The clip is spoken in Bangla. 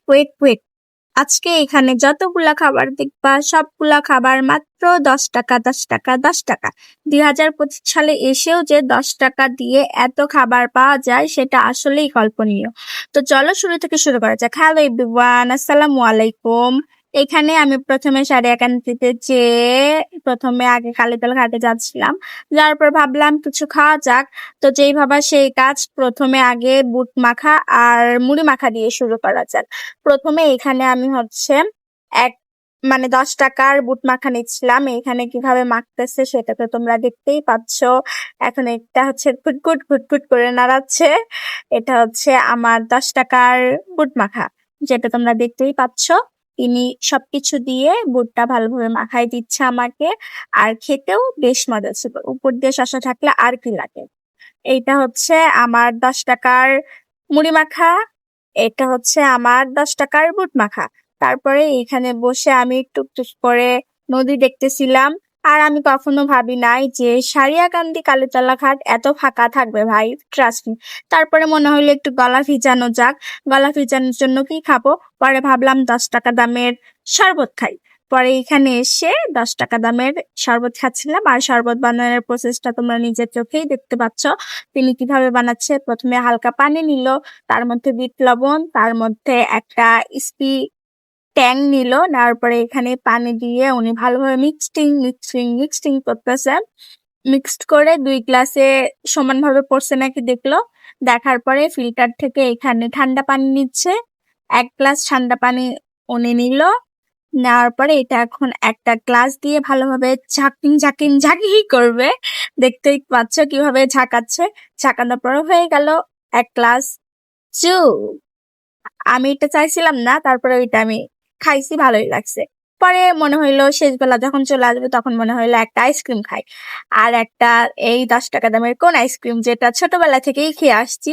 ওয়েট আজকে এখানে যতগুলা খাবার দেখবা সবগুলা খাবার মাত্র 10 টাকা 10 টাকা 10 টাকা। 2025 সালে এসেও যে 10 টাকা দিয়ে এত খাবার পাওয়া যায় সেটা আসলেই কল্পনীয়। তো চলো শুরু থেকে শুরু করা যাক। হ্যালো এভরিওয়ান, আসসালামু আলাইকুম। এখানে আমি প্রথমে সারিয়াকান্দিতে যেয়ে প্রথমে আগে কালীতলা ঘাটে যাচ্ছিলাম, যার পর ভাবলাম কিছু খাওয়া যাক। তো যেই ভাবা সেই কাজ, প্রথমে আগে বুট মাখা আর মুড়ি মাখা দিয়ে শুরু করা যাক। প্রথমে এখানে আমি এক 10 টাকার বুট মাখা নিচ্ছিলাম। এখানে কিভাবে মাখতেছে সেটা তো তোমরা দেখতেই পাচ্ছ। এখন এটা ফুটফুট ফুটফুট করে নাড়াচ্ছে। এটা আমার 10 টাকার বুট মাখা, যেটা তোমরা দেখতেই পাচ্ছ। তিনি সবকিছু দিয়ে বুটটা ভালোভাবে মাখাই দিচ্ছে আমাকে, আর খেতেও বেশ মজা ছিল। উপর দিয়ে শসা থাকলে আর কি লাগে। এইটা আমার 10 টাকার মুড়ি মাখা, এটা আমার 10 টাকার বুট মাখা। তারপরে এখানে বসে আমি টুকটুক করে নদী দেখতেছিলাম। আর আমি কখনো ভাবি নাই যে সারিয়াকান্দি কালীতলা ঘাট এত ফাঁকা থাকবে ভাই, ট্রাস্ট মি। তারপরে মনে হইলো একটু গলা ভিজানো যাক। গলা ভিজানোর জন্য কি খাবো, পরে ভাবলাম 10 টাকা দামের শরবত খাই। পরে এখানে এসে 10 টাকা দামের শরবত খাচ্ছিলাম। আর শরবত বানানোর প্রসেসটা তোমরা নিজের চোখেই দেখতে পাচ্ছ তিনি কিভাবে বানাচ্ছে। প্রথমে হালকা পানি নিল, তার মধ্যে বিট লবণ, তার মধ্যে একটা স্পি ট্যাং নিল, নেওয়ার পরে এখানে পানি দিয়ে উনি ভালোভাবে মিক্সটিং করতেছে। মিক্সড করে 2 গ্লাসে সমানভাবে পড়ছে নাকি দেখলো। দেখার পরে ফিল্টার থেকে এখানে ঠান্ডা পানি নিচ্ছে। 1 গ্লাস ঠান্ডা পানি উনি নিল, নেওয়ার পরে এটা এখন একটা গ্লাস দিয়ে ভালোভাবে ঝাঁকি করবে। দেখতেই পাচ্ছ কিভাবে ঝাঁকাচ্ছে। ঝাঁকানোর পরে হয়ে গেল 1 গ্লাস চু। আমি এটা চাইছিলাম না, তারপরে ওইটা আমি খাইছি, ভালোই লাগছে। পরে মনে হইলো শেষ বেলা যখন চলে আসবে তখন মনে হইলো একটা আইসক্রিম খাই। আর একটা এই 10 টাকা দামের কোন আইসক্রিম, যেটা ছোটবেলা থেকেই খেয়ে আসছি।